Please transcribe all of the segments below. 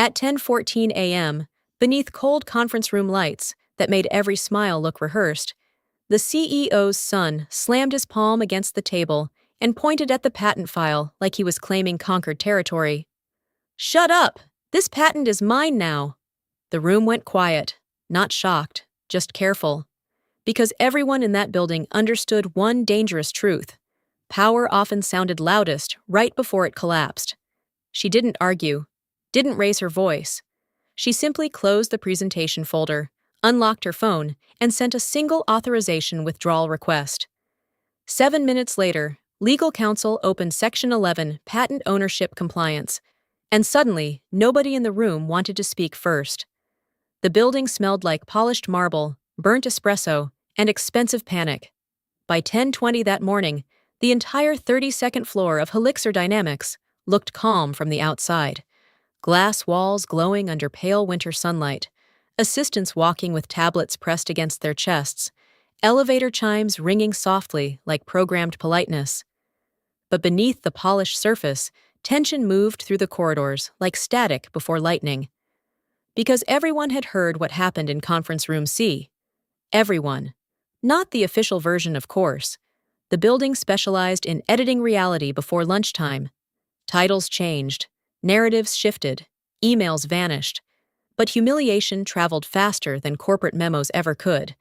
At 10:14 a.m., beneath cold conference room lights that made every smile look rehearsed, the CEO's son slammed his palm against the table and pointed at the patent file like he was claiming conquered territory. "Shut up! This patent is mine now!" The room went quiet, not shocked, just careful. Because everyone in that building understood one dangerous truth. Power often sounded loudest right before it collapsed. She didn't argue, didn't raise her voice. She simply closed the presentation folder, unlocked her phone, and sent a single authorization withdrawal request. 7 minutes later, legal counsel opened Section 11 Patent Ownership Compliance, and suddenly, nobody in the room wanted to speak first. The building smelled like polished marble, burnt espresso, and expensive panic. By 10:20 that morning, the entire 32nd floor of Helixer Dynamics looked calm from the outside. Glass walls glowing under pale winter sunlight, assistants walking with tablets pressed against their chests, elevator chimes ringing softly like programmed politeness. But beneath the polished surface, tension moved through the corridors like static before lightning. Because everyone had heard what happened in Conference Room C. Everyone. Not the official version, of course. The building specialized in editing reality before lunchtime. Titles changed, narratives shifted, emails vanished. But humiliation traveled faster than corporate memos ever could,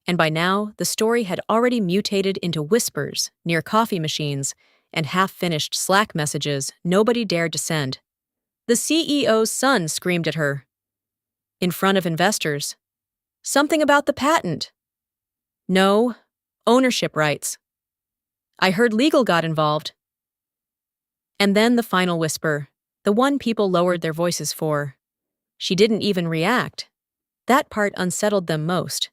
and by now the story had already mutated into whispers near coffee machines and half-finished Slack messages nobody dared to send. The CEO's son screamed at her. In front of investors. Something about the patent. No, ownership rights. I heard legal got involved. And then the final whisper, the one people lowered their voices for. She didn't even react. That part unsettled them most.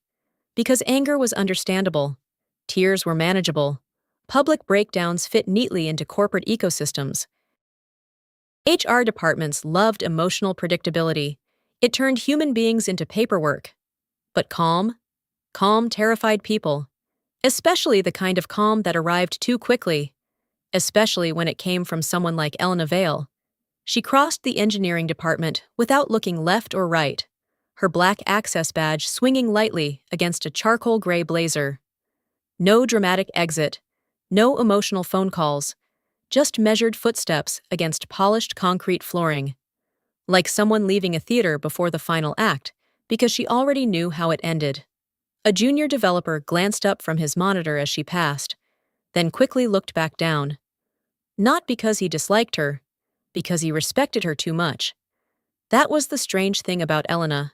Because anger was understandable. Tears were manageable. Public breakdowns fit neatly into corporate ecosystems. HR departments loved emotional predictability. It turned human beings into paperwork. But calm, terrified people. Especially the kind of calm that arrived too quickly. Especially when it came from someone like Elena Vale. She crossed the engineering department without looking left or right, her black access badge swinging lightly against a charcoal gray blazer. No dramatic exit, no emotional phone calls, just measured footsteps against polished concrete flooring. Like someone leaving a theater before the final act, because she already knew how it ended. A junior developer glanced up from his monitor as she passed, then quickly looked back down. Not because he disliked her, because he respected her too much. That was the strange thing about Elena.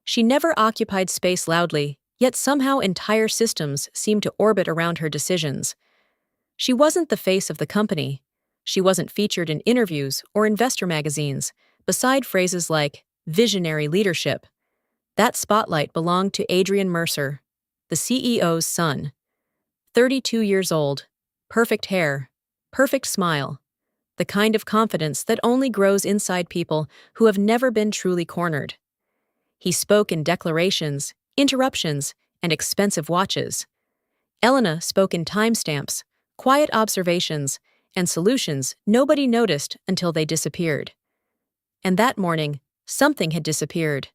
She never occupied space loudly, yet somehow entire systems seemed to orbit around her decisions. She wasn't the face of the company. She wasn't featured in interviews or investor magazines, beside phrases like visionary leadership. That spotlight belonged to Adrian Mercer, the CEO's son. 32 years old, perfect hair, perfect smile. The kind of confidence that only grows inside people who have never been truly cornered. He spoke in declarations, interruptions, and expensive watches. Elena spoke in timestamps, quiet observations, and solutions nobody noticed until they disappeared. And that morning, something had disappeared.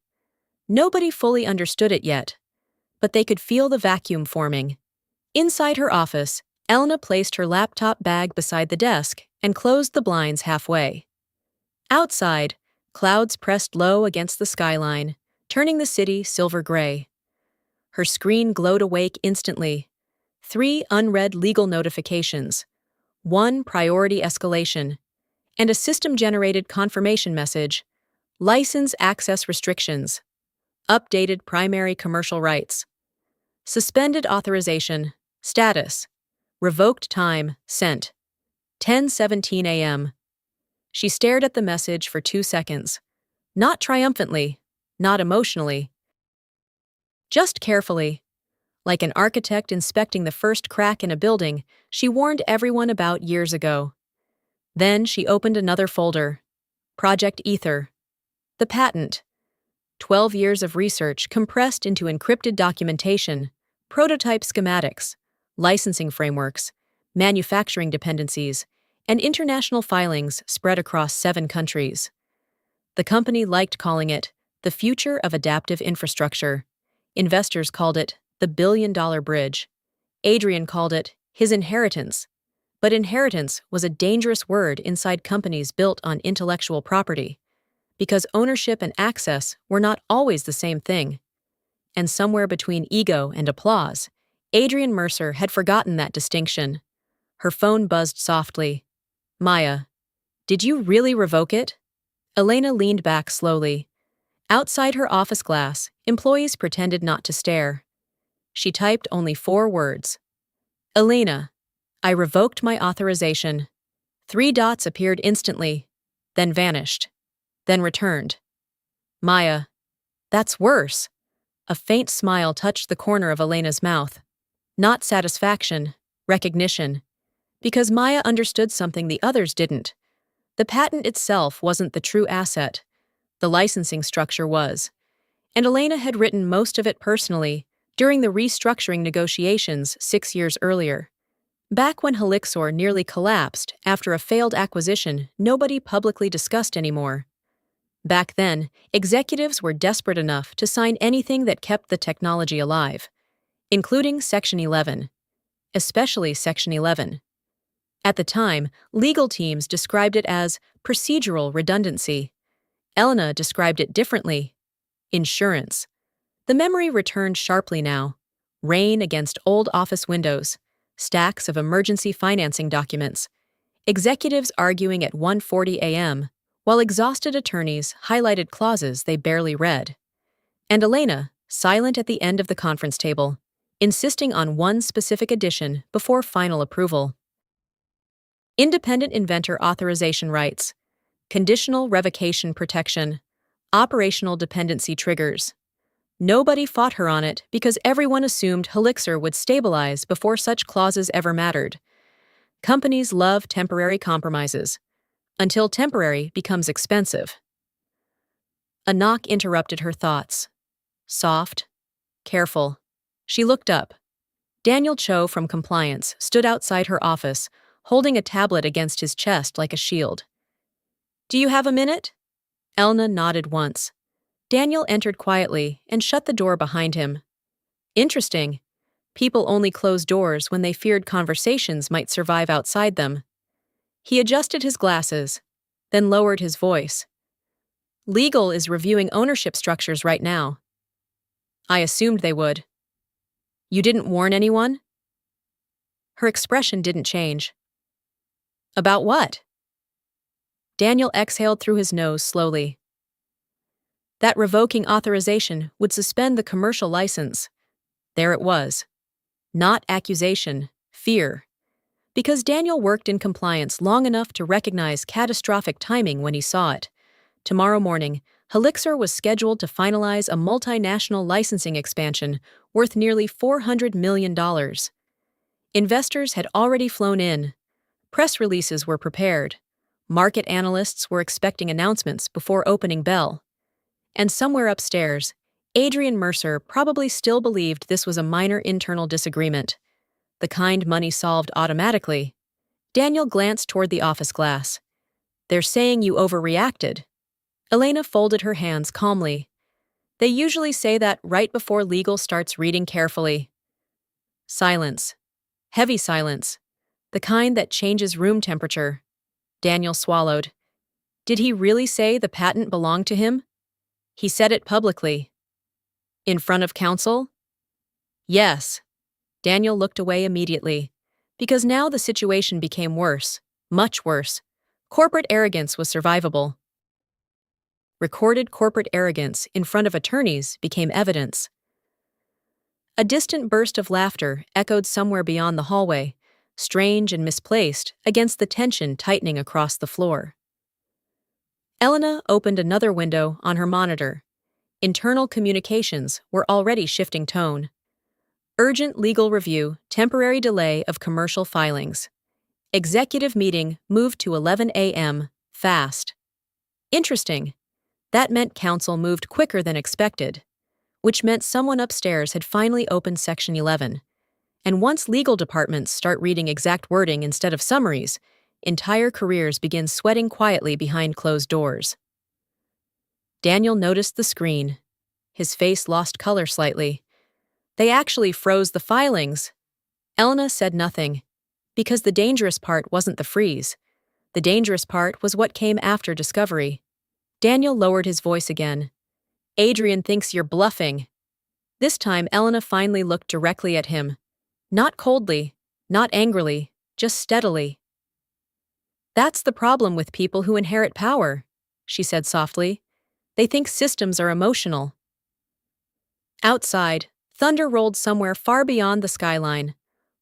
Nobody fully understood it yet, but they could feel the vacuum forming. Inside her office, Elena placed her laptop bag beside the desk and closed the blinds halfway. Outside, clouds pressed low against the skyline, turning the city silver gray. Her screen glowed awake instantly. 3 unread legal notifications, 1 priority escalation, and a system-generated confirmation message, license access restrictions, updated primary commercial rights, suspended authorization, status, revoked time, sent, 10:17 a.m. She stared at the message for 2 seconds, not triumphantly, not emotionally, just carefully. Like an architect inspecting the first crack in a building she warned everyone about years ago. Then she opened another folder. Project Ether. The patent. 12 years of research compressed into encrypted documentation, prototype schematics, licensing frameworks, manufacturing dependencies, and international filings spread across 7 countries. The company liked calling it the future of adaptive infrastructure. Investors called it the billion-dollar bridge. Adrian called it his inheritance. But inheritance was a dangerous word inside companies built on intellectual property, because ownership and access were not always the same thing. And somewhere between ego and applause, Adrian Mercer had forgotten that distinction. Her phone buzzed softly. Maya, did you really revoke it? Elena leaned back slowly. Outside her office glass, employees pretended not to stare. She typed only 4 words. Elena, I revoked my authorization. 3 dots appeared instantly, then vanished, then returned. Maya, that's worse. A faint smile touched the corner of Elena's mouth. Not satisfaction, recognition. Because Maya understood something the others didn't. The patent itself wasn't the true asset. The licensing structure was. And Elena had written most of it personally during the restructuring negotiations 6 years earlier. Back when Helixor nearly collapsed after a failed acquisition nobody publicly discussed anymore. Back then, executives were desperate enough to sign anything that kept the technology alive, including Section 11, especially Section 11. At the time, legal teams described it as procedural redundancy. Elena described it differently: insurance. The memory returned sharply now. Rain against old office windows, stacks of emergency financing documents, executives arguing at 1:40 a.m., while exhausted attorneys highlighted clauses they barely read. And Elena, silent at the end of the conference table, insisting on one specific addition before final approval. Independent inventor authorization rights, conditional revocation protection, operational dependency triggers. Nobody fought her on it because everyone assumed Helixor would stabilize before such clauses ever mattered. Companies love temporary compromises, until temporary becomes expensive. A knock interrupted her thoughts. Soft, careful. She looked up. Daniel Cho from compliance stood outside her office, holding a tablet against his chest like a shield. Do you have a minute? Elna nodded once. Daniel entered quietly and shut the door behind him. Interesting. People only closed doors when they feared conversations might survive outside them. He adjusted his glasses, then lowered his voice. Legal is reviewing ownership structures right now. I assumed they would. You didn't warn anyone? Her expression didn't change. About what? Daniel exhaled through his nose slowly. That revoking authorization would suspend the commercial license. There it was. Not accusation, fear. Because Daniel worked in compliance long enough to recognize catastrophic timing when he saw it. Tomorrow morning, Helixor was scheduled to finalize a multinational licensing expansion worth nearly $400 million. Investors had already flown in. Press releases were prepared. Market analysts were expecting announcements before opening bell. And somewhere upstairs, Adrian Mercer probably still believed this was a minor internal disagreement, the kind money solved automatically. Daniel glanced toward the office glass. They're saying you overreacted. Elena folded her hands calmly. They usually say that right before legal starts reading carefully. Silence. Heavy silence. The kind that changes room temperature. Daniel swallowed. Did he really say the patent belonged to him? He said it publicly. In front of counsel? Yes. Daniel looked away immediately, because now the situation became worse, much worse. Corporate arrogance was survivable. Recorded corporate arrogance in front of attorneys became evidence. A distant burst of laughter echoed somewhere beyond the hallway, strange and misplaced against the tension tightening across the floor. Elena opened another window on her monitor. Internal communications were already shifting tone. Urgent legal review, temporary delay of commercial filings. Executive meeting moved to 11 a.m., fast. Interesting. That meant counsel moved quicker than expected, which meant someone upstairs had finally opened Section 11. And once legal departments start reading exact wording instead of summaries, entire careers begin sweating quietly behind closed doors. Daniel noticed the screen. His face lost color slightly. They actually froze the filings. Elena said nothing, because the dangerous part wasn't the freeze. The dangerous part was what came after discovery. Daniel lowered his voice again. Adrian thinks you're bluffing. This time, Elena finally looked directly at him. Not coldly, not angrily, just steadily. That's the problem with people who inherit power, she said softly. They think systems are emotional. Outside, thunder rolled somewhere far beyond the skyline.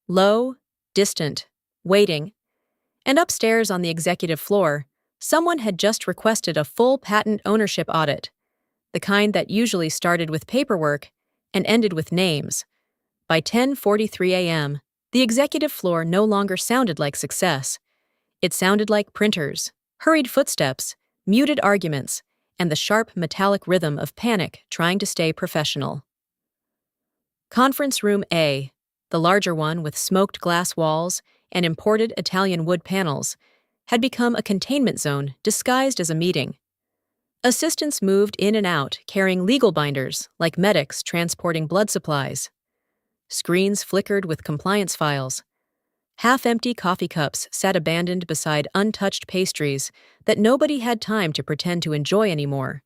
Low, distant, waiting. And upstairs on the executive floor, someone had just requested a full patent ownership audit, the kind that usually started with paperwork and ended with names. By 10:43 a.m., the executive floor no longer sounded like success. It sounded like printers, hurried footsteps, muted arguments, and the sharp metallic rhythm of panic trying to stay professional. Conference Room A, the larger one with smoked glass walls and imported Italian wood panels, had become a containment zone disguised as a meeting. Assistants moved in and out carrying legal binders like medics transporting blood supplies. Screens flickered with compliance files. Half-empty coffee cups sat abandoned beside untouched pastries that nobody had time to pretend to enjoy anymore.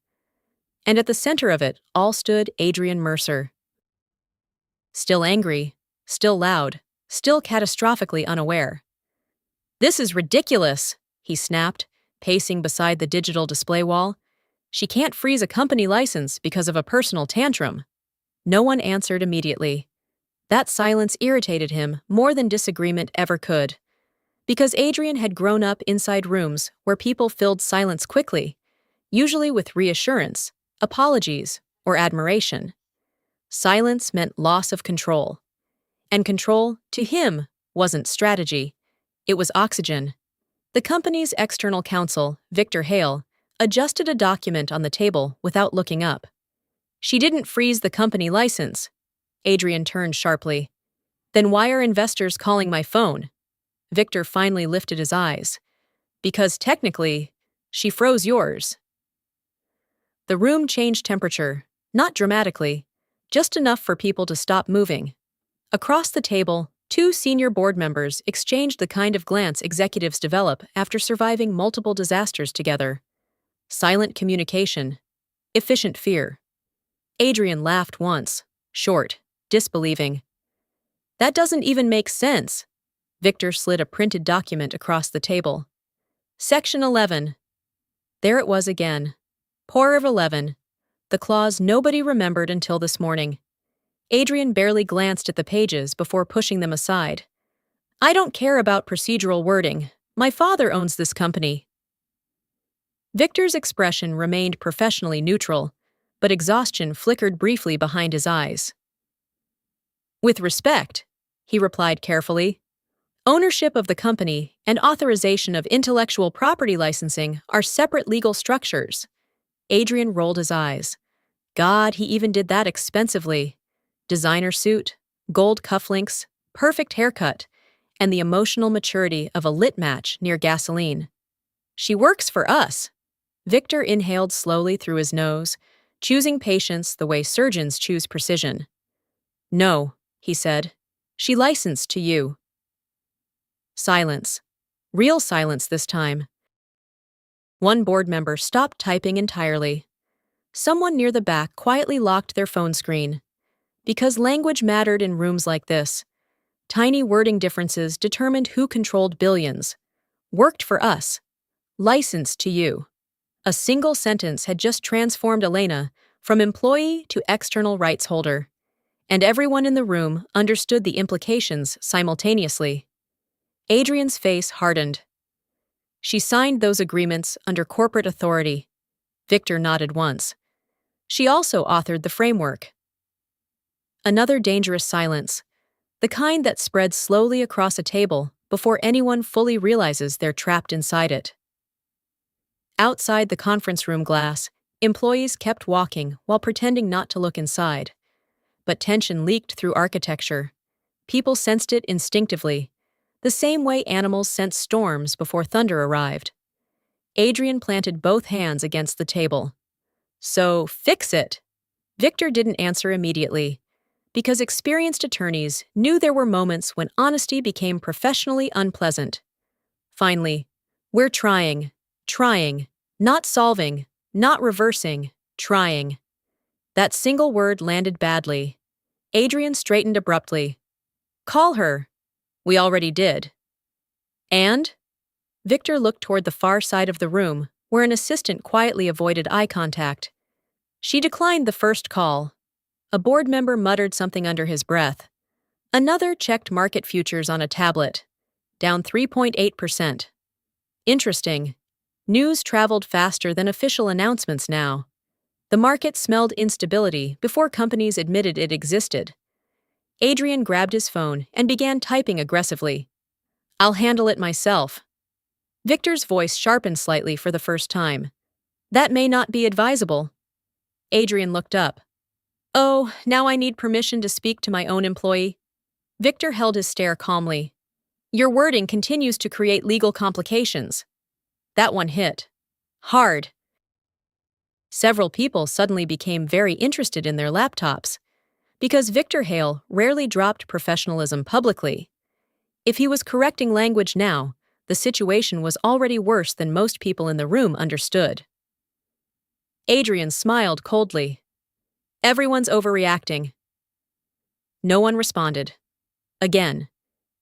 And at the center of it all stood Adrian Mercer. Still angry, still loud, still catastrophically unaware. "This is ridiculous," he snapped, pacing beside the digital display wall. "She can't freeze a company license because of a personal tantrum." No one answered immediately. That silence irritated him more than disagreement ever could. Because Adrian had grown up inside rooms where people filled silence quickly, usually with reassurance, apologies, or admiration. Silence meant loss of control. And control, to him, wasn't strategy. It was oxygen. The company's external counsel, Victor Hale, adjusted a document on the table without looking up. "She didn't freeze the company license." Adrian turned sharply. "Then why are investors calling my phone?" Victor finally lifted his eyes. "Because technically, she froze yours." The room changed temperature, not dramatically, just enough for people to stop moving. Across the table, two senior board members exchanged the kind of glance executives develop after surviving multiple disasters together. Silent communication, efficient fear. Adrian laughed once, short, disbelieving. "That doesn't even make sense." Victor slid a printed document across the table. Section 11. There it was again. Pour of 11. The clause nobody remembered until this morning. Adrian barely glanced at the pages before pushing them aside. "I don't care about procedural wording. My father owns this company." Victor's expression remained professionally neutral, but exhaustion flickered briefly behind his eyes. "With respect," he replied carefully, "ownership of the company and authorization of intellectual property licensing are separate legal structures." Adrian rolled his eyes. God, he even did that expensively. Designer suit, gold cufflinks, perfect haircut, and the emotional maturity of a lit match near gasoline. "She works for us." Victor inhaled slowly through his nose, choosing patience the way surgeons choose precision. "No," he said. "She licensed to you." Silence. Real silence this time. One board member stopped typing entirely. Someone near the back quietly locked their phone screen. Because language mattered in rooms like this. Tiny wording differences determined who controlled billions. "Worked for us." "Licensed to you." A single sentence had just transformed Elena from employee to external rights holder. And everyone in the room understood the implications simultaneously. Adrian's face hardened. "She signed those agreements under corporate authority." Victor nodded once. "She also authored the framework." Another dangerous silence, the kind that spreads slowly across a table before anyone fully realizes they're trapped inside it. Outside the conference room glass, employees kept walking while pretending not to look inside. But tension leaked through architecture. People sensed it instinctively, the same way animals sense storms before thunder arrived. Adrian planted both hands against the table. So fix it. Victor didn't answer immediately, because experienced attorneys knew there were moments when honesty became professionally unpleasant. Finally, we're trying, not solving, not reversing, trying. That single word landed badly. Adrian straightened abruptly. Call her. We already did. And? Victor looked toward the far side of the room, where an assistant quietly avoided eye contact. She declined the first call. A board member muttered something under his breath. Another checked market futures on a tablet, down 3.8%. Interesting. News traveled faster than official announcements now. The market smelled instability before companies admitted it existed. Adrian grabbed his phone and began typing aggressively. I'll handle it myself. Victor's voice sharpened slightly for the first time. That may not be advisable. Adrian looked up. Oh, now I need permission to speak to my own employee. Victor held his stare calmly. Your wording continues to create legal complications. That one hit. Hard. Several people suddenly became very interested in their laptops, because Victor Hale rarely dropped professionalism publicly. If he was correcting language now, the situation was already worse than most people in the room understood. Adrian smiled coldly. Everyone's overreacting. No one responded. Again.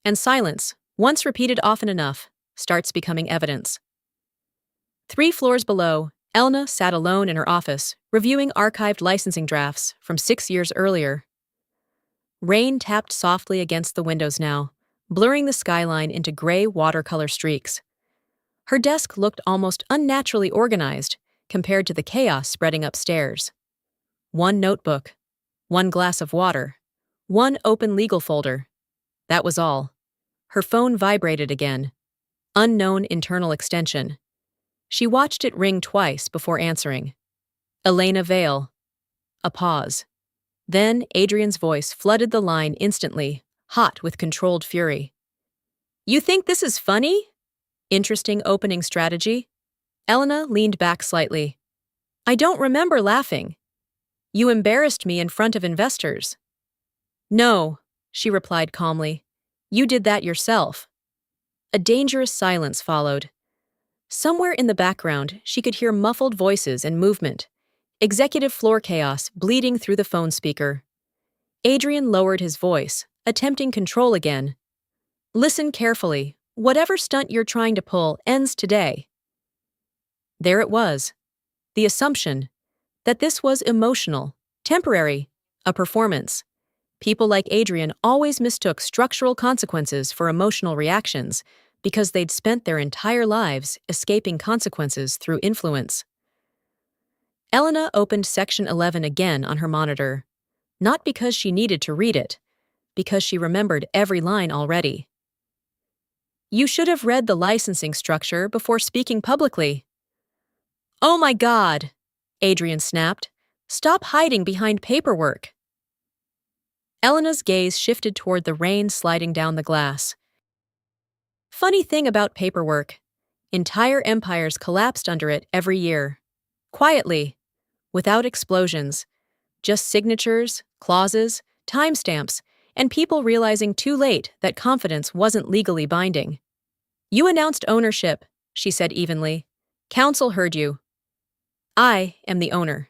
And silence, once repeated often enough, starts becoming evidence. 3 floors below, Elna sat alone in her office, reviewing archived licensing drafts from 6 years earlier. Rain tapped softly against the windows now, blurring the skyline into gray watercolor streaks. Her desk looked almost unnaturally organized compared to the chaos spreading upstairs. 1 notebook, 1 glass of water, 1 open legal folder. That was all. Her phone vibrated again. Unknown internal extension. She watched it ring twice before answering. Elena Vale. A pause. Then Adrian's voice flooded the line instantly, hot with controlled fury. You think this is funny? Interesting opening strategy? Elena leaned back slightly. I don't remember laughing. You embarrassed me in front of investors. No, she replied calmly. You did that yourself. A dangerous silence followed. Somewhere in the background, she could hear muffled voices and movement. Executive floor chaos bleeding through the phone speaker. Adrian lowered his voice, attempting control again. Listen carefully. Whatever stunt you're trying to pull ends today. There it was. The assumption that this was emotional, temporary, a performance. People like Adrian always mistook structural consequences for emotional reactions because they'd spent their entire lives escaping consequences through influence. Elena opened Section 11 again on her monitor, not because she needed to read it, because she remembered every line already. You should have read the licensing structure before speaking publicly. Oh my God, Adrian snapped. Stop hiding behind paperwork. Elena's gaze shifted toward the rain sliding down the glass. Funny thing about paperwork. Entire empires collapsed under it every year. Quietly, without explosions. Just signatures, clauses, timestamps, and people realizing too late that confidence wasn't legally binding. You announced ownership, she said evenly. Council heard you. I am the owner.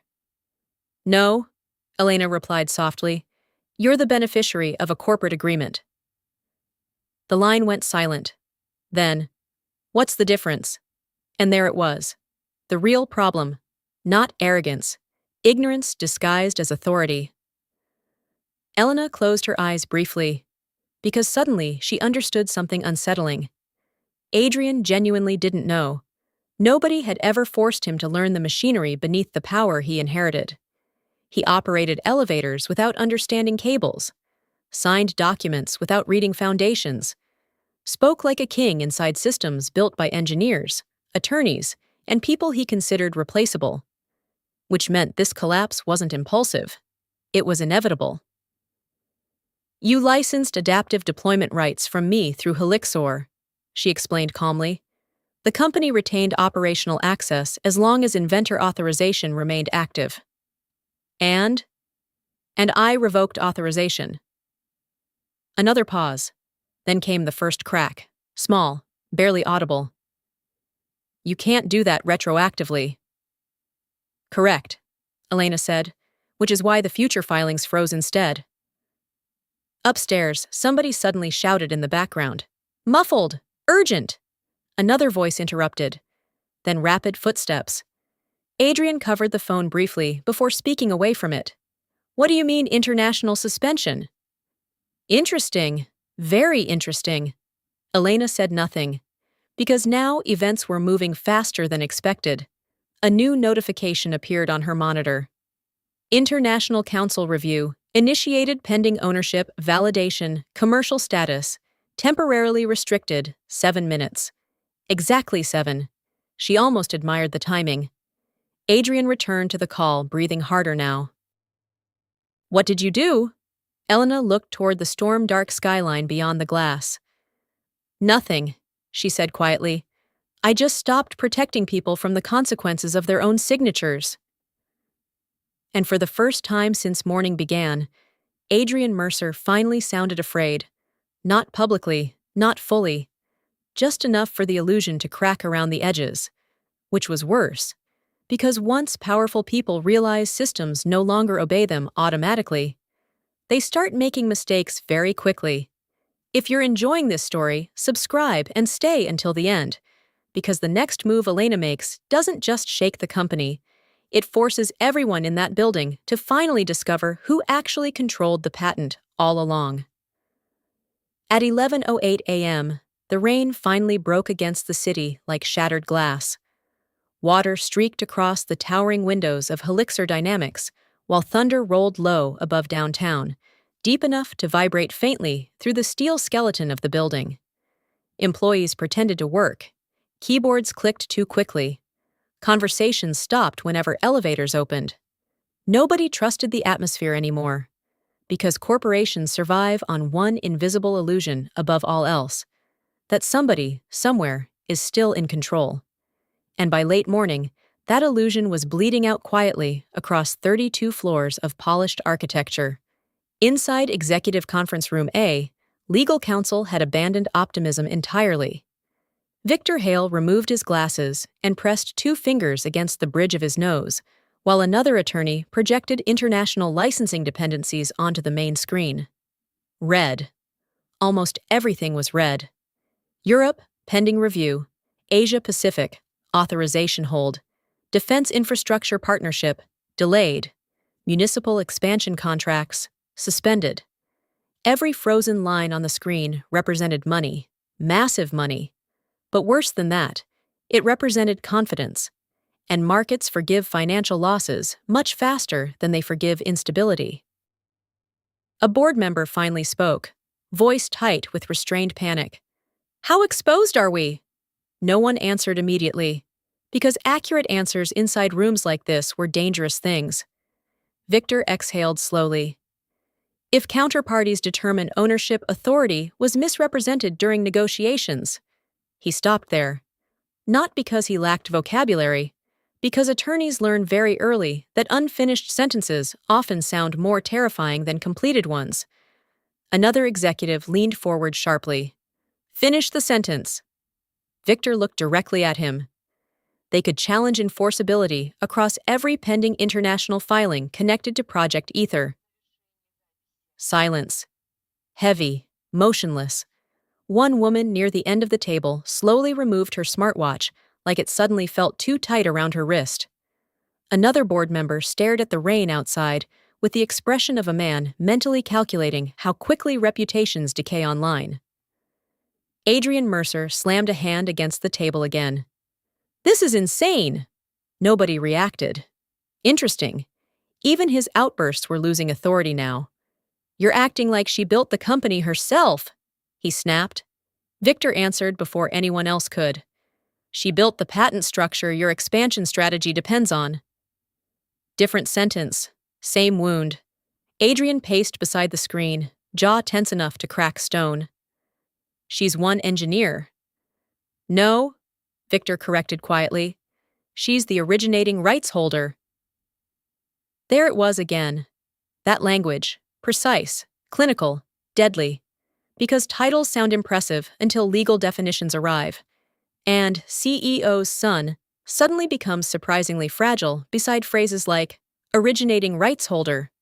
No, Elena replied softly. You're the beneficiary of a corporate agreement. The line went silent. Then, what's the difference? And there it was. The real problem. Not arrogance. Ignorance disguised as authority. Elena closed her eyes briefly, because suddenly she understood something unsettling. Adrian genuinely didn't know. Nobody had ever forced him to learn the machinery beneath the power he inherited. He operated elevators without understanding cables, signed documents without reading foundations, spoke like a king inside systems built by engineers, attorneys, and people he considered replaceable. Which meant this collapse wasn't impulsive. It was inevitable. You licensed adaptive deployment rights from me through Helixor, she explained calmly. The company retained operational access as long as inventor authorization remained active. And I revoked authorization. Another pause. Then came the first crack. Small, barely audible. You can't do that retroactively. Correct, Elena said, which is why the future filings froze instead. Upstairs, somebody suddenly shouted in the background. Muffled! Urgent! Another voice interrupted. Then rapid footsteps. Adrian covered the phone briefly before speaking away from it. What do you mean international suspension? Interesting. Very interesting. Elena said nothing, because now events were moving faster than expected. A new notification appeared on her monitor. International Council Review, initiated pending ownership, validation, commercial status, temporarily restricted, 7 minutes. Exactly 7. She almost admired the timing. Adrian returned to the call, breathing harder now. What did you do? Elena looked toward the storm-dark skyline beyond the glass. Nothing, she said quietly. I just stopped protecting people from the consequences of their own signatures. And for the first time since morning began, Adrian Mercer finally sounded afraid. Not publicly, not fully. Just enough for the illusion to crack around the edges. Which was worse, because once powerful people realize systems no longer obey them automatically, they start making mistakes very quickly. If you're enjoying this story, subscribe and stay until the end, because the next move Elena makes doesn't just shake the company, it forces everyone in that building to finally discover who actually controlled the patent all along. At 11:08 a.m., the rain finally broke against the city like shattered glass. Water streaked across the towering windows of Helixer Dynamics, while thunder rolled low above downtown, deep enough to vibrate faintly through the steel skeleton of the building. Employees pretended to work. Keyboards clicked too quickly. Conversations stopped whenever elevators opened. Nobody trusted the atmosphere anymore, because corporations survive on one invisible illusion above all else, that somebody, somewhere, is still in control. And by late morning, that illusion was bleeding out quietly across 32 floors of polished architecture. Inside Executive Conference Room A, legal counsel had abandoned optimism entirely. Victor Hale removed his glasses and pressed 2 fingers against the bridge of his nose, while another attorney projected international licensing dependencies onto the main screen. Red. Almost everything was red. Europe, pending review. Asia Pacific, authorization hold. Defense Infrastructure Partnership, delayed. Municipal expansion contracts, suspended. Every frozen line on the screen represented money, massive money. But worse than that, it represented confidence. And markets forgive financial losses much faster than they forgive instability. A board member finally spoke, voice tight with restrained panic. How exposed are we? No one answered immediately, because accurate answers inside rooms like this were dangerous things. Victor exhaled slowly. If counterparties determine ownership authority was misrepresented during negotiations, he stopped there. Not because he lacked vocabulary, because attorneys learn very early that unfinished sentences often sound more terrifying than completed ones. Another executive leaned forward sharply. Finish the sentence. Victor looked directly at him. They could challenge enforceability across every pending international filing connected to Project Ether. Silence. Heavy, motionless. One woman near the end of the table slowly removed her smartwatch, like it suddenly felt too tight around her wrist. Another board member stared at the rain outside with the expression of a man mentally calculating how quickly reputations decay online. Adrian Mercer slammed a hand against the table again. This is insane! Nobody reacted. Interesting. Even his outbursts were losing authority now. You're acting like she built the company herself, he snapped. Victor answered before anyone else could. She built the patent structure your expansion strategy depends on. Different sentence, same wound. Adrian paced beside the screen, jaw tense enough to crack stone. She's one engineer. No, Victor corrected quietly. She's the originating rights holder. There it was again. That language, precise, clinical, deadly. Because titles sound impressive until legal definitions arrive. And CEO's son suddenly becomes surprisingly fragile beside phrases like originating rights holder.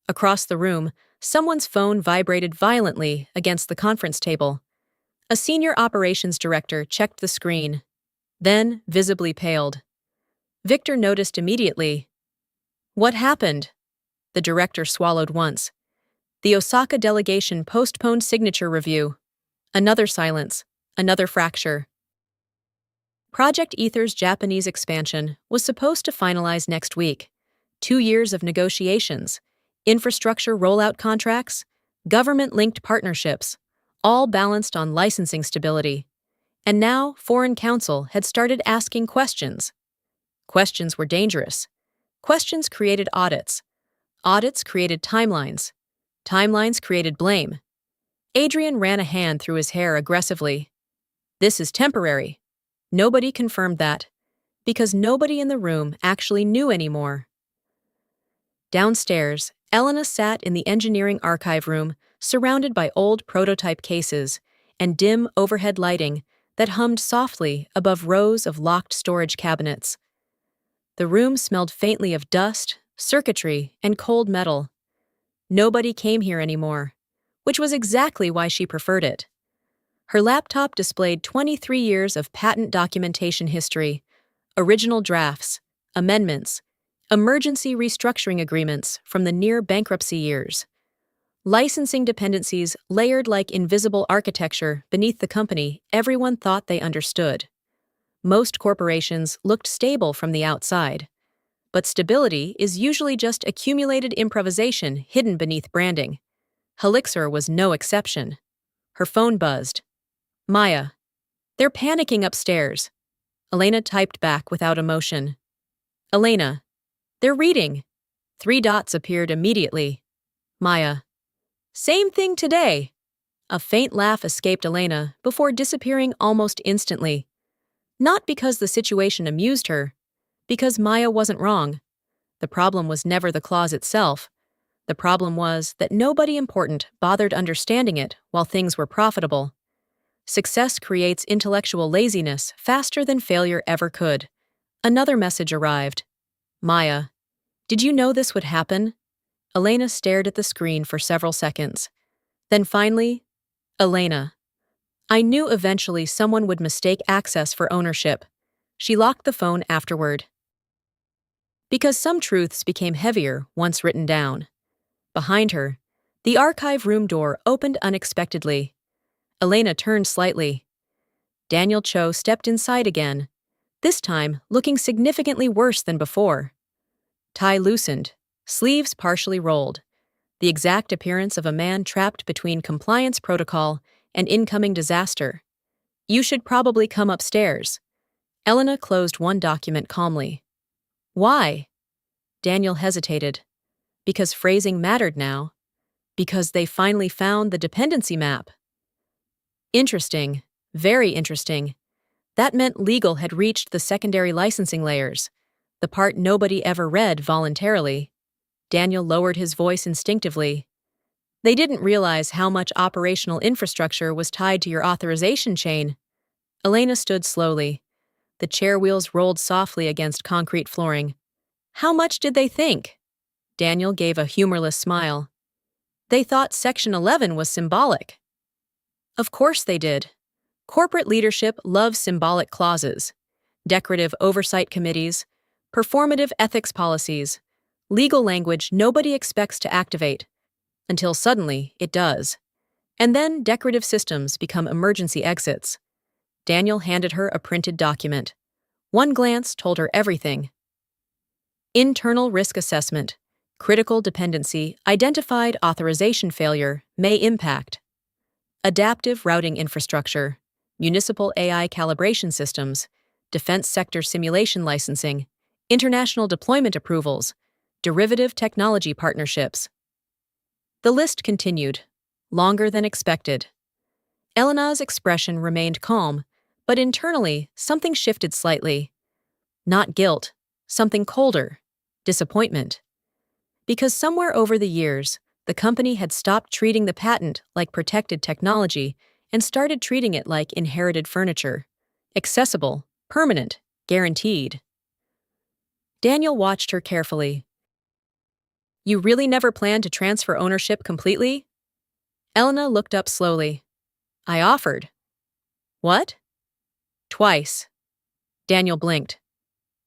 Across the room, someone's phone vibrated violently against the conference table. A senior operations director checked the screen, then visibly paled. Victor noticed immediately. What happened? The director swallowed once. The Osaka delegation postponed signature review. Another silence, another fracture. Project Ether's Japanese expansion was supposed to finalize next week. 2 years of negotiations, infrastructure rollout contracts, government-linked partnerships, all balanced on licensing stability. And now, Foreign Counsel had started asking questions. Questions were dangerous. Questions created audits. Audits created timelines. Timelines created blame. Adrian ran a hand through his hair aggressively. This is temporary. Nobody confirmed that, because nobody in the room actually knew anymore. Downstairs, Elena sat in the engineering archive room, surrounded by old prototype cases and dim overhead lighting that hummed softly above rows of locked storage cabinets. The room smelled faintly of dust, circuitry, and cold metal. Nobody came here anymore, which was exactly why she preferred it. Her laptop displayed 23 years of patent documentation history, original drafts, amendments, emergency restructuring agreements from the near-bankruptcy years. Licensing dependencies layered like invisible architecture beneath the company everyone thought they understood. Most corporations looked stable from the outside, but stability is usually just accumulated improvisation hidden beneath branding. Helixer was no exception. Her phone buzzed. Maya. They're panicking upstairs. Elena typed back without emotion. Elena. They're reading. 3 dots appeared immediately. Maya. Same thing today. A faint laugh escaped Elena before disappearing almost instantly. Not because the situation amused her, because Maya wasn't wrong. The problem was never the clause itself. The problem was that nobody important bothered understanding it while things were profitable. Success creates intellectual laziness faster than failure ever could. Another message arrived. Maya. Did you know this would happen? Elena stared at the screen for several seconds. Then finally, Elena. I knew eventually someone would mistake access for ownership. She locked the phone afterward. Because some truths became heavier once written down. Behind her, the archive room door opened unexpectedly. Elena turned slightly. Daniel Cho stepped inside again, this time looking significantly worse than before. Tie loosened, sleeves partially rolled, the exact appearance of a man trapped between compliance protocol and incoming disaster. You should probably come upstairs. Elena closed one document calmly. Why? Daniel hesitated. Because phrasing mattered now. Because they finally found the dependency map. Interesting. Very interesting. That meant legal had reached the secondary licensing layers, the part nobody ever read voluntarily. Daniel lowered his voice instinctively. They didn't realize how much operational infrastructure was tied to your authorization chain. Elena stood slowly. The chair wheels rolled softly against concrete flooring. How much did they think? Daniel gave a humorless smile. They thought Section 11 was symbolic. Of course they did. Corporate leadership loves symbolic clauses, decorative oversight committees, performative ethics policies, legal language nobody expects to activate, until suddenly it does. And then decorative systems become emergency exits. Daniel handed her a printed document. One glance told her everything. Internal risk assessment. Critical dependency identified authorization failure may impact. Adaptive routing infrastructure. Municipal AI calibration systems. Defense sector simulation licensing. International deployment approvals. Derivative technology partnerships. The list continued, longer than expected. Elena's expression remained calm, But internally, something shifted slightly. Not guilt, something colder. Disappointment. Because somewhere over the years, the company had stopped treating the patent like protected technology and started treating it like inherited furniture. Accessible, permanent, guaranteed. Daniel watched her carefully. You really never planned to transfer ownership completely? Elena looked up slowly. I offered. What? Twice. Daniel blinked.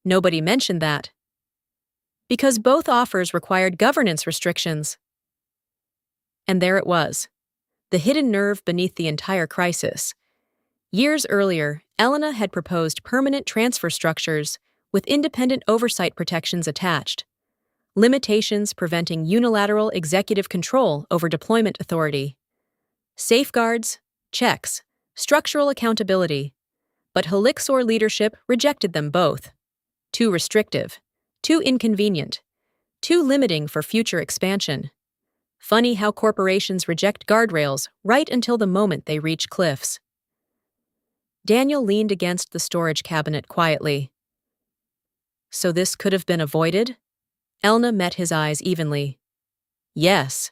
Nobody mentioned that. Because both offers required governance restrictions. And there it was, the hidden nerve beneath the entire crisis. Years earlier, Elena had proposed permanent transfer structures with independent oversight protections attached. Limitations preventing unilateral executive control over deployment authority. Safeguards, checks, structural accountability. But Helixor leadership rejected them both. Too restrictive, too inconvenient, too limiting for future expansion. Funny how corporations reject guardrails right until the moment they reach cliffs. Daniel leaned against the storage cabinet quietly. So this could have been avoided? Elena met his eyes evenly. Yes.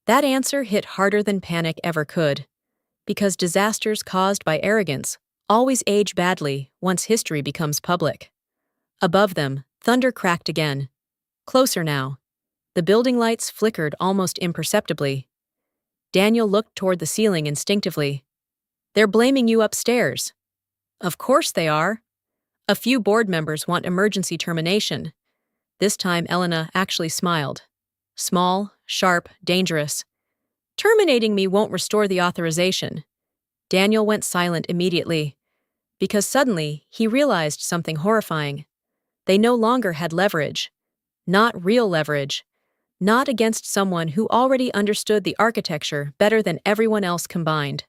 That answer hit harder than panic ever could, because disasters caused by arrogance always age badly once history becomes public. Above them, thunder cracked again. Closer now. The building lights flickered almost imperceptibly. Daniel looked toward the ceiling instinctively. They're blaming you upstairs. Of course they are. A few board members want emergency termination. This time Elena actually smiled. Small, sharp, dangerous. Terminating me won't restore the authorization. Daniel went silent immediately, because suddenly he realized something horrifying. They no longer had leverage. Not real leverage. Not against someone who already understood the architecture better than everyone else combined.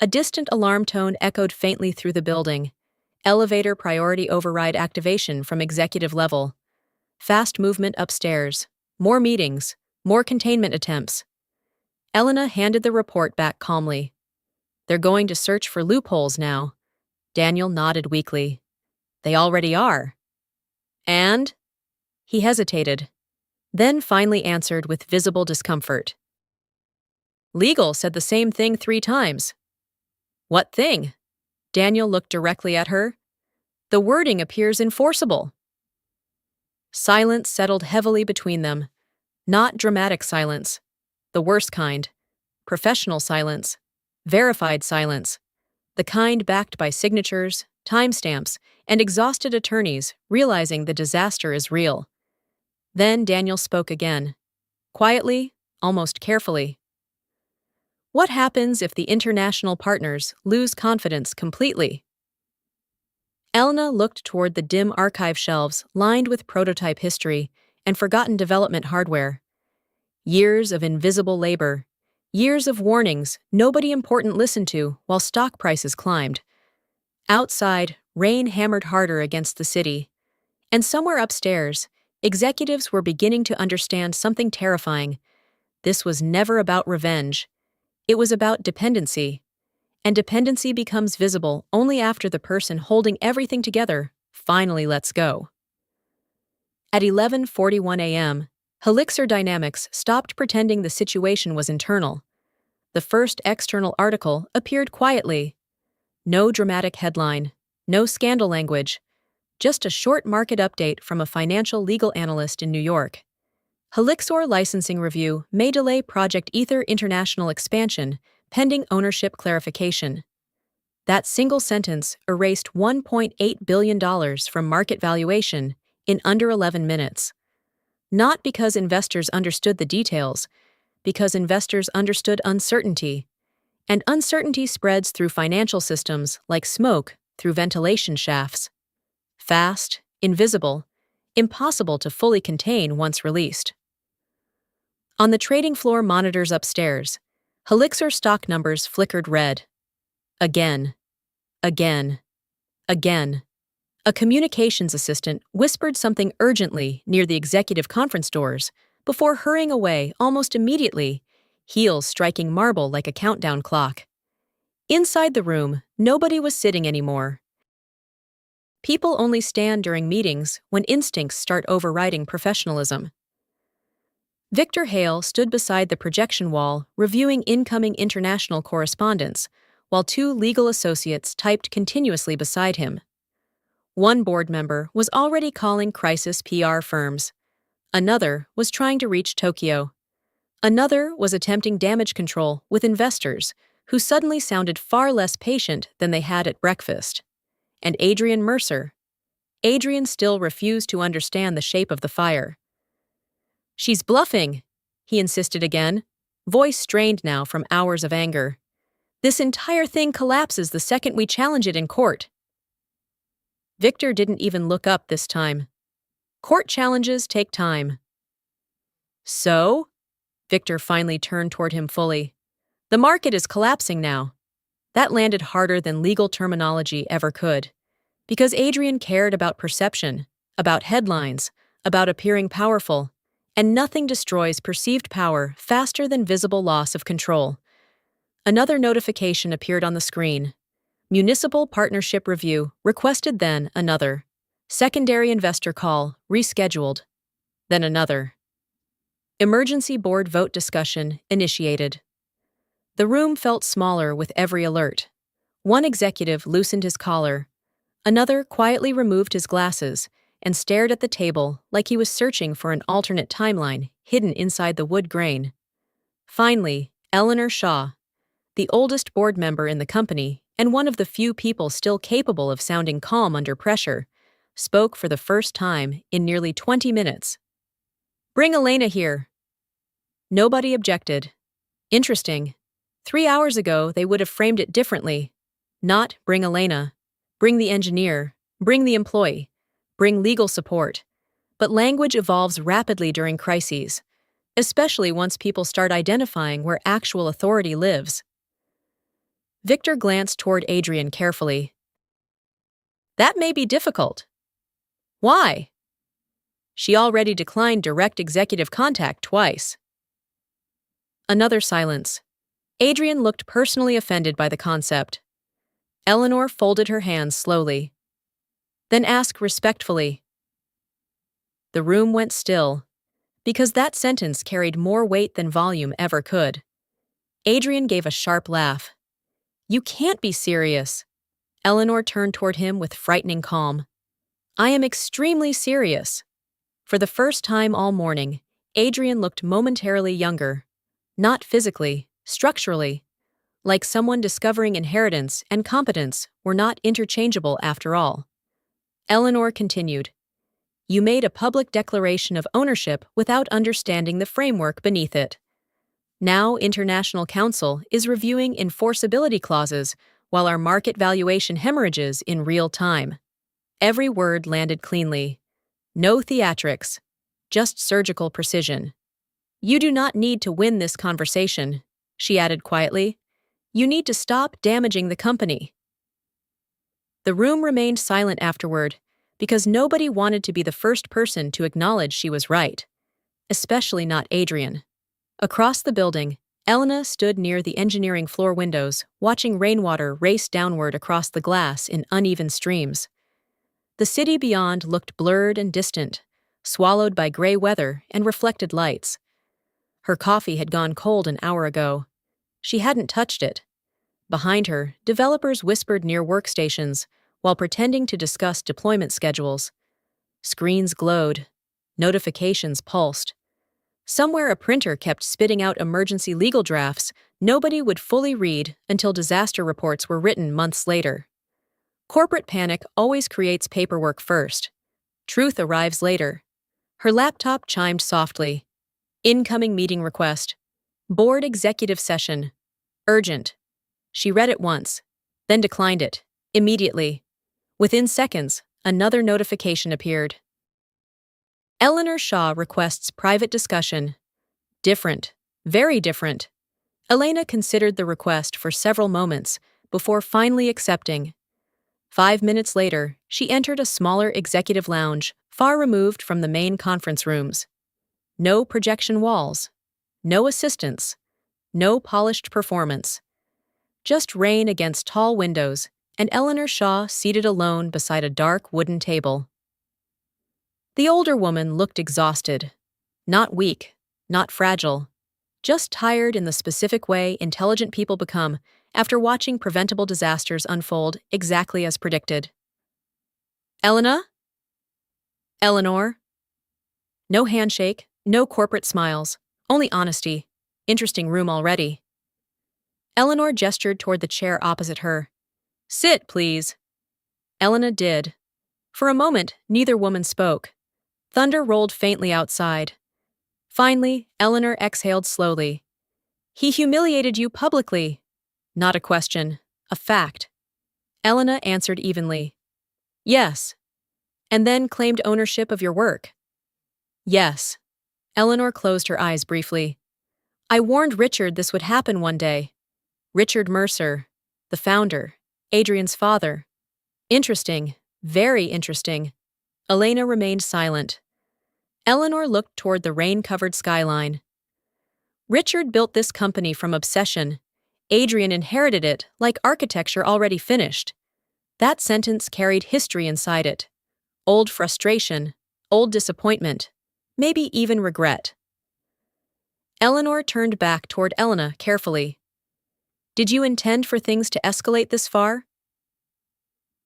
A distant alarm tone echoed faintly through the building. Elevator priority override activation from executive level. Fast movement upstairs. More meetings. More containment attempts. Elena handed the report back calmly. They're going to search for loopholes now. Daniel nodded weakly. They already are. And? He hesitated, then finally answered with visible discomfort. Legal said the same thing 3 times. What thing? Daniel looked directly at her. The wording appears enforceable. Silence settled heavily between them. Not dramatic silence. The worst kind. Professional silence. Verified silence. The kind backed by signatures, timestamps, and exhausted attorneys realizing the disaster is real. Then Daniel spoke again. Quietly, almost carefully. What happens if the international partners lose confidence completely? Elena looked toward the dim archive shelves lined with prototype history and forgotten development hardware. Years of invisible labor. Years of warnings nobody important listened to while stock prices climbed. Outside, rain hammered harder against the city. And somewhere upstairs, executives were beginning to understand something terrifying. This was never about revenge. It was about dependency. And dependency becomes visible only after the person holding everything together finally lets go. At 11:41 a.m., Helixor Dynamics stopped pretending the situation was internal. The first external article appeared quietly. No dramatic headline, no scandal language, just a short market update from a financial legal analyst in New York. Helixor licensing review may delay Project Ether international expansion pending ownership clarification. That single sentence erased $1.8 billion from market valuation in under 11 minutes. Not because investors understood the details, because investors understood uncertainty. And uncertainty spreads through financial systems like smoke through ventilation shafts. Fast, invisible, impossible to fully contain once released. On the trading floor monitors upstairs, Helixor stock numbers flickered red. Again. Again. Again. A communications assistant whispered something urgently near the executive conference doors before hurrying away almost immediately, heels striking marble like a countdown clock. Inside the room, nobody was sitting anymore. People only stand during meetings when instincts start overriding professionalism. Victor Hale stood beside the projection wall, reviewing incoming international correspondence, while two legal associates typed continuously beside him. One board member was already calling crisis PR firms. Another was trying to reach Tokyo. Another was attempting damage control with investors, who suddenly sounded far less patient than they had at breakfast. And Adrian Mercer. Adrian still refused to understand the shape of the fire. "She's bluffing," he insisted again, voice strained now from hours of anger. "This entire thing collapses the second we challenge it in court." Victor didn't even look up this time. Court challenges take time. "So?" Victor finally turned toward him fully. "The market is collapsing now." That landed harder than legal terminology ever could. Because Adrian cared about perception, about headlines, about appearing powerful, and nothing destroys perceived power faster than visible loss of control. Another notification appeared on the screen. Municipal Partnership Review requested, then another. Secondary investor call rescheduled. Then another. Emergency board vote discussion initiated. The room felt smaller with every alert. One executive loosened his collar. Another quietly removed his glasses and stared at the table like he was searching for an alternate timeline hidden inside the wood grain. Finally, Eleanor Shaw, the oldest board member in the company and one of the few people still capable of sounding calm under pressure, spoke for the first time in nearly 20 minutes. "Bring Elena here." Nobody objected. Interesting. 3 hours ago, they would have framed it differently. Not "bring Elena," bring the engineer, bring the employee, bring legal support. But language evolves rapidly during crises, especially once people start identifying where actual authority lives. Victor glanced toward Adrian carefully. "That may be difficult." "Why?" "She already declined direct executive contact twice." Another silence. Adrian looked personally offended by the concept. Eleanor folded her hands slowly. "Then ask respectfully." The room went still, because that sentence carried more weight than volume ever could. Adrian gave a sharp laugh. "You can't be serious." Eleanor turned toward him with frightening calm. "I am extremely serious." For the first time all morning, Adrian looked momentarily younger. Not physically, structurally. Like someone discovering inheritance and competence were not interchangeable after all. Eleanor continued. "You made a public declaration of ownership without understanding the framework beneath it. Now International Council is reviewing enforceability clauses while our market valuation hemorrhages in real time." Every word landed cleanly. No theatrics, just surgical precision. "You do not need to win this conversation," she added quietly. "You need to stop damaging the company." The room remained silent afterward, because nobody wanted to be the first person to acknowledge she was right. Especially not Adrian. Across the building, Elena stood near the engineering floor windows, watching rainwater race downward across the glass in uneven streams. The city beyond looked blurred and distant, swallowed by gray weather and reflected lights. Her coffee had gone cold an hour ago. She hadn't touched it. Behind her, developers whispered near workstations while pretending to discuss deployment schedules. Screens glowed. Notifications pulsed. Somewhere a printer kept spitting out emergency legal drafts nobody would fully read until disaster reports were written months later. Corporate panic always creates paperwork first. Truth arrives later. Her laptop chimed softly. Incoming meeting request. Board executive session. Urgent. She read it once, then declined it, immediately. Within seconds, another notification appeared. Eleanor Shaw requests private discussion. Different. Very different. Elena considered the request for several moments before finally accepting. 5 minutes later, she entered a smaller executive lounge, far removed from the main conference rooms. No projection walls. No assistants. No polished performance. Just rain against tall windows, and Eleanor Shaw seated alone beside a dark wooden table. The older woman looked exhausted. Not weak, not fragile, just tired in the specific way intelligent people become after watching preventable disasters unfold exactly as predicted. Elena? Eleanor? No handshake, no corporate smiles, only honesty. Interesting room already. Eleanor gestured toward the chair opposite her. Sit, please. Elena did. For a moment, neither woman spoke. Thunder rolled faintly outside. Finally, Eleanor exhaled slowly. He humiliated you publicly. Not a question, a fact. Elena answered evenly. Yes. And then claimed ownership of your work. Yes. Eleanor closed her eyes briefly. I warned Richard this would happen one day. Richard Mercer, the founder, Adrian's father. Interesting, very interesting. Elena remained silent. Eleanor looked toward the rain-covered skyline. Richard built this company from obsession. Adrian inherited it like architecture already finished. That sentence carried history inside it. Old frustration, old disappointment, maybe even regret. Eleanor turned back toward Elena carefully. Did you intend for things to escalate this far?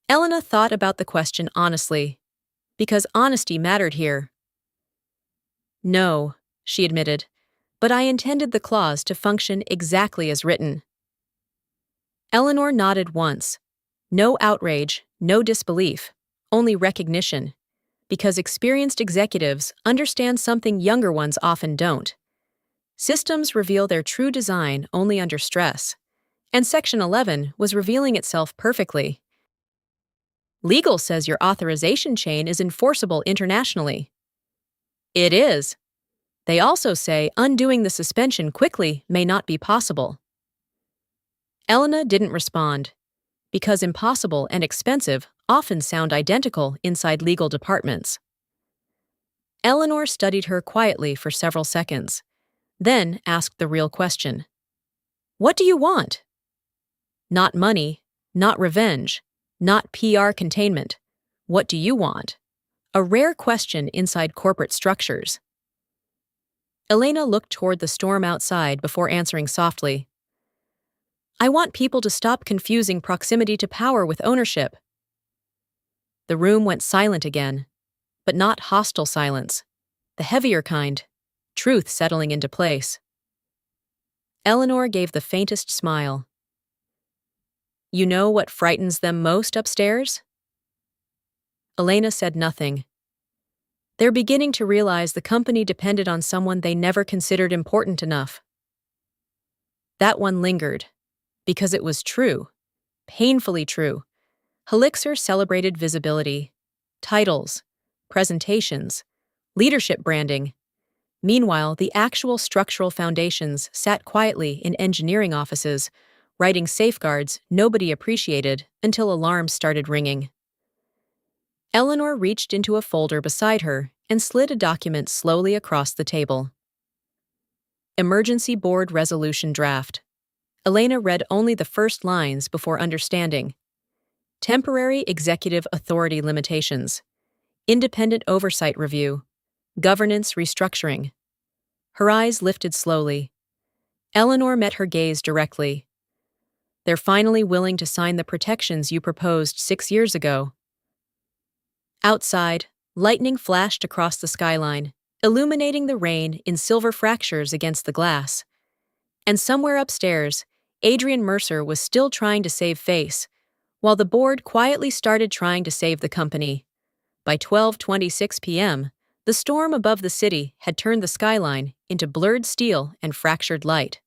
Elena thought about the question honestly, because honesty mattered here. No, she admitted, but I intended the clause to function exactly as written. Eleanor nodded once. No outrage, no disbelief, only recognition, because experienced executives understand something younger ones often don't. Systems reveal their true design only under stress, and Section 11 was revealing itself perfectly. Legal says your authorization chain is enforceable internationally. It is. They also say undoing the suspension quickly may not be possible. Elena didn't respond, because impossible and expensive often sound identical inside legal departments. Eleanor studied her quietly for several seconds, then asked the real question. What do you want? Not money, not revenge, not PR containment. What do you want? A rare question inside corporate structures. Elena looked toward the storm outside before answering softly. I want people to stop confusing proximity to power with ownership. The room went silent again, but not hostile silence, the heavier kind, truth settling into place. Eleanor gave the faintest smile. You know what frightens them most upstairs? Elena said nothing. They're beginning to realize the company depended on someone they never considered important enough. That one lingered, because it was true, painfully true. Helixer celebrated visibility, titles, presentations, leadership branding. Meanwhile, the actual structural foundations sat quietly in engineering offices, writing safeguards nobody appreciated until alarms started ringing. Eleanor reached into a folder beside her and slid a document slowly across the table. Emergency Board Resolution Draft. Elena read only the first lines before understanding. Temporary Executive Authority Limitations. Independent Oversight Review. Governance Restructuring. Her eyes lifted slowly. Eleanor met her gaze directly. They're finally willing to sign the protections you proposed 6 years ago. Outside, lightning flashed across the skyline, illuminating the rain in silver fractures against the glass. And somewhere upstairs, Adrian Mercer was still trying to save face, while the board quietly started trying to save the company. By 12:26 p.m., the storm above the city had turned the skyline into blurred steel and fractured light.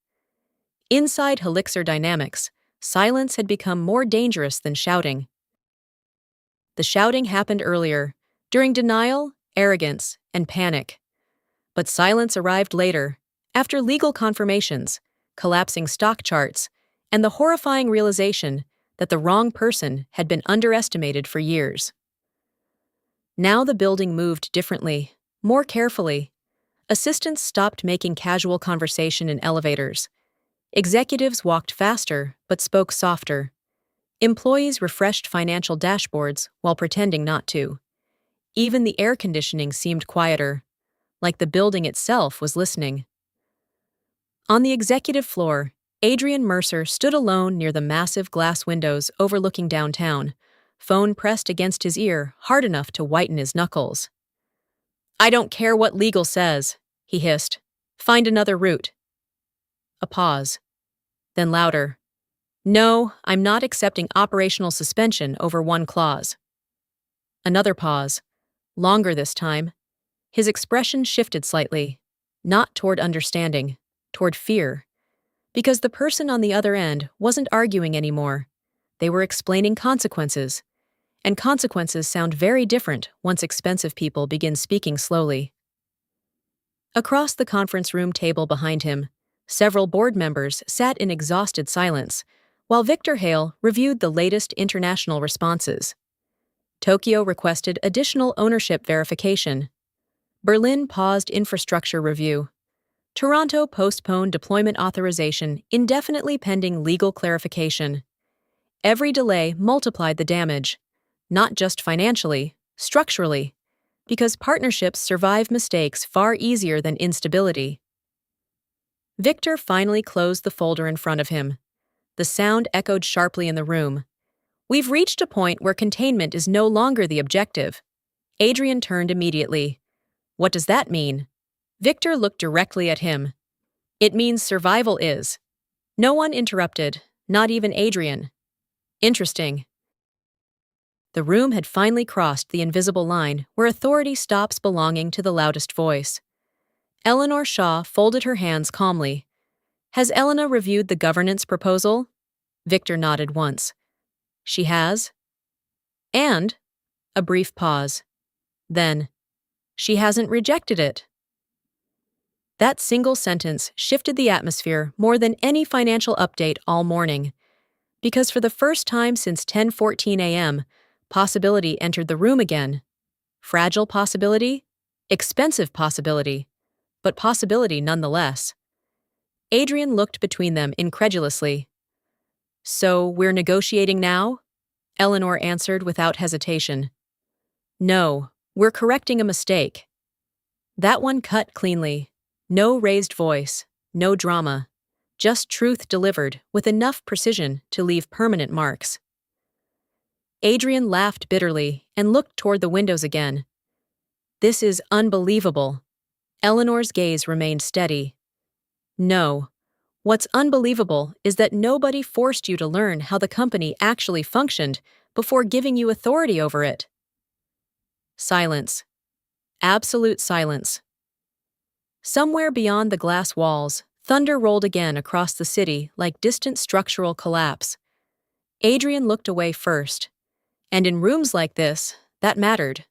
Inside Helixer Dynamics, silence had become more dangerous than shouting. The shouting happened earlier, during denial, arrogance, and panic. But silence arrived later, after legal confirmations, collapsing stock charts, and the horrifying realization that the wrong person had been underestimated for years. Now the building moved differently, more carefully. Assistants stopped making casual conversation in elevators. Executives walked faster but spoke softer. Employees refreshed financial dashboards while pretending not to. Even the air conditioning seemed quieter, like the building itself was listening. On the executive floor, Adrian Mercer stood alone near the massive glass windows overlooking downtown, phone pressed against his ear hard enough to whiten his knuckles. "I don't care what legal says," he hissed. "Find another route." A pause. Then louder. "No, I'm not accepting operational suspension over one clause." Another pause. Longer this time. His expression shifted slightly. Not toward understanding, toward fear. Because the person on the other end wasn't arguing anymore. They were explaining consequences. And consequences sound very different once expensive people begin speaking slowly. Across the conference room table behind him, several board members sat in exhausted silence, while Victor Hale reviewed the latest international responses. Tokyo requested additional ownership verification. Berlin paused infrastructure review. Toronto postponed deployment authorization indefinitely pending legal clarification. Every delay multiplied the damage, not just financially, structurally, because partnerships survive mistakes far easier than instability. Victor finally closed the folder in front of him. The sound echoed sharply in the room. "We've reached a point where containment is no longer the objective." Adrian turned immediately. "What does that mean?" Victor looked directly at him. "It means survival is." No one interrupted, not even Adrian. "Interesting." The room had finally crossed the invisible line where authority stops belonging to the loudest voice. Eleanor Shaw folded her hands calmly. "Has Elena reviewed the governance proposal?" Victor nodded once. "She has?" "And?" A brief pause. Then, "She hasn't rejected it." That single sentence shifted the atmosphere more than any financial update all morning. Because for the first time since 10:14 a.m., possibility entered the room again. Fragile possibility, expensive possibility, but possibility nonetheless. Adrian looked between them incredulously. "So we're negotiating now?" Eleanor answered without hesitation. "No, we're correcting a mistake." That one cut cleanly. No raised voice, no drama, just truth delivered with enough precision to leave permanent marks. Adrian laughed bitterly and looked toward the windows again. "This is unbelievable." Eleanor's gaze remained steady. "No. What's unbelievable is that nobody forced you to learn how the company actually functioned before giving you authority over it." Silence. Absolute silence. Somewhere beyond the glass walls, thunder rolled again across the city like distant structural collapse. Adrian looked away first. And in rooms like this, that mattered.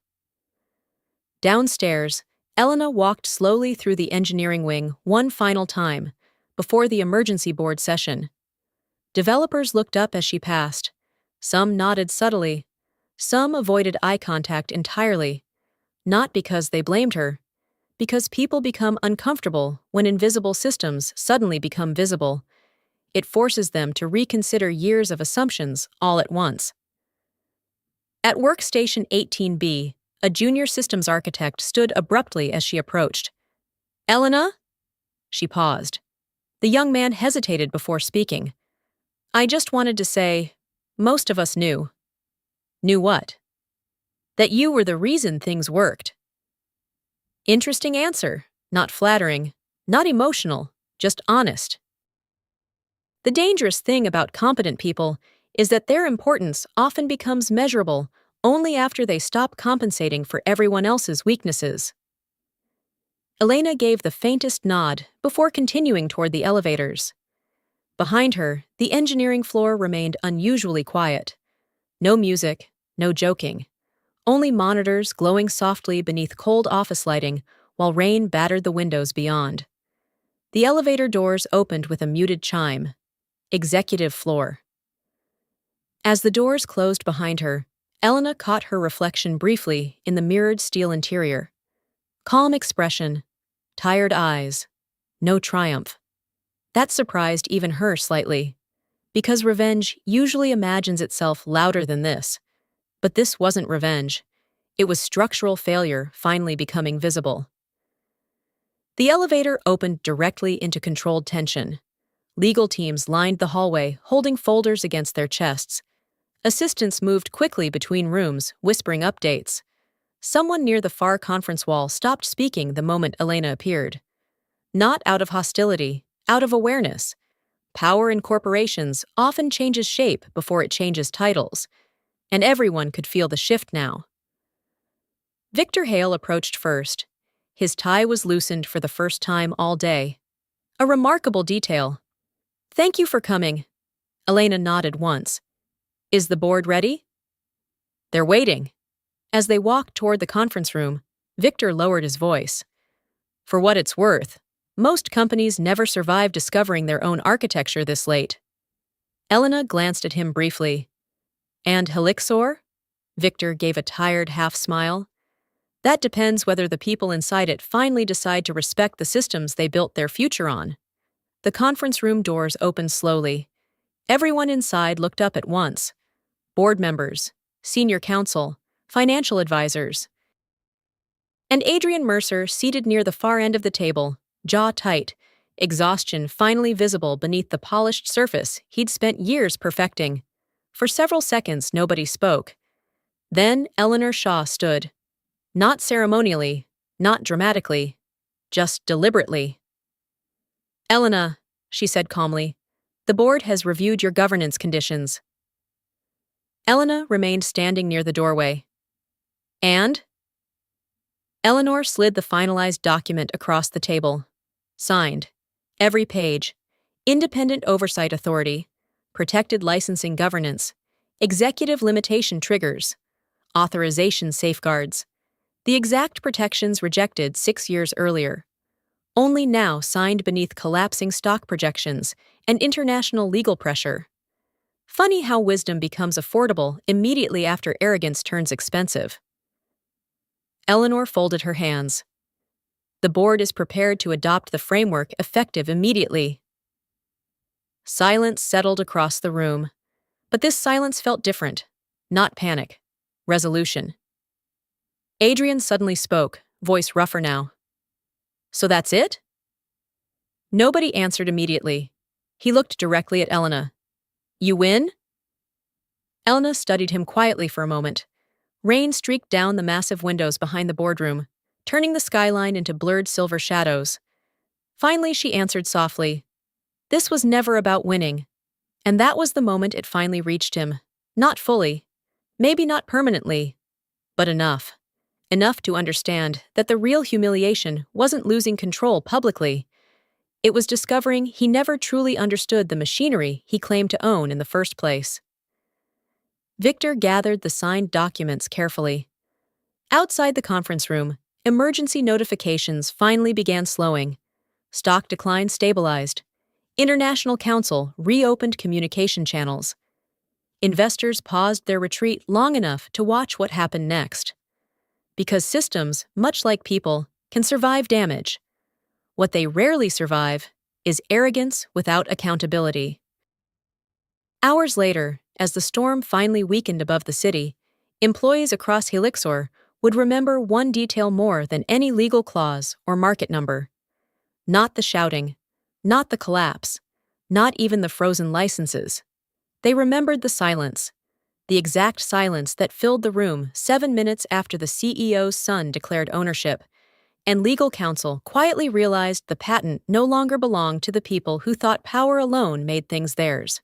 Downstairs, Elena walked slowly through the engineering wing one final time, before the emergency board session. Developers looked up as she passed. Some nodded subtly. Some avoided eye contact entirely. Not because they blamed her, because people become uncomfortable when invisible systems suddenly become visible. It forces them to reconsider years of assumptions all at once. At Workstation 18B, a junior systems architect stood abruptly as she approached. "Elena?" She paused. The young man hesitated before speaking. "I just wanted to say, most of us knew." "Knew what?" "That you were the reason things worked." Interesting answer. Not flattering, not emotional, just honest. The dangerous thing about competent people is that their importance often becomes measurable only after they stop compensating for everyone else's weaknesses. Elena gave the faintest nod before continuing toward the elevators. Behind her, the engineering floor remained unusually quiet. No music, no joking. Only monitors glowing softly beneath cold office lighting while rain battered the windows beyond. The elevator doors opened with a muted chime. Executive floor. As the doors closed behind her, Elena caught her reflection briefly in the mirrored steel interior. Calm expression, tired eyes, no triumph. That surprised even her slightly, because revenge usually imagines itself louder than this. But this wasn't revenge. It was structural failure finally becoming visible. The elevator opened directly into controlled tension. Legal teams lined the hallway, holding folders against their chests. Assistants moved quickly between rooms, whispering updates. Someone near the far conference wall stopped speaking the moment Elena appeared. Not out of hostility, out of awareness. Power in corporations often changes shape before it changes titles, and everyone could feel the shift now. Victor Hale approached first. His tie was loosened for the first time all day. A remarkable detail. "Thank you for coming." Elena nodded once. "Is the board ready?" "They're waiting." As they walked toward the conference room, Victor lowered his voice. "For what it's worth, most companies never survive discovering their own architecture this late." Elena glanced at him briefly. "And Helixor?" Victor gave a tired half-smile. "That depends whether the people inside it finally decide to respect the systems they built their future on." The conference room doors opened slowly. Everyone inside looked up at once. Board members, senior counsel, financial advisors. And Adrian Mercer seated near the far end of the table, jaw tight, exhaustion finally visible beneath the polished surface he'd spent years perfecting. For several seconds, nobody spoke. Then Eleanor Shaw stood. Not ceremonially, not dramatically, just deliberately. "Elena," she said calmly, "the board has reviewed your governance conditions." Elena remained standing near the doorway. "And?" Eleanor slid the finalized document across the table. Signed. Every page. Independent Oversight Authority. Protected Licensing Governance. Executive Limitation Triggers. Authorization Safeguards. The exact protections rejected 6 years earlier. Only now signed beneath collapsing stock projections and international legal pressure. Funny how wisdom becomes affordable immediately after arrogance turns expensive. Eleanor folded her hands. "The board is prepared to adopt the framework effective immediately." Silence settled across the room, but this silence felt different. Not panic. Resolution. Adrian suddenly spoke, voice rougher now. "So that's it?" Nobody answered immediately. He looked directly at Elena. "You win?" Elena studied him quietly for a moment. Rain streaked down the massive windows behind the boardroom, turning the skyline into blurred silver shadows. Finally, she answered softly, "This was never about winning." And that was the moment it finally reached him. Not fully. Maybe not permanently. But enough. Enough to understand that the real humiliation wasn't losing control publicly. It was discovering he never truly understood the machinery he claimed to own in the first place. Victor gathered the signed documents carefully. Outside the conference room, emergency notifications finally began slowing. Stock decline stabilized. International Council reopened communication channels. Investors paused their retreat long enough to watch what happened next. Because systems, much like people, can survive damage. What they rarely survive is arrogance without accountability. Hours later, as the storm finally weakened above the city, employees across Helixor would remember one detail more than any legal clause or market number. Not the shouting, not the collapse, not even the frozen licenses. They remembered the silence, the exact silence that filled the room 7 minutes after the CEO's son declared ownership, and legal counsel quietly realized the patent no longer belonged to the people who thought power alone made things theirs.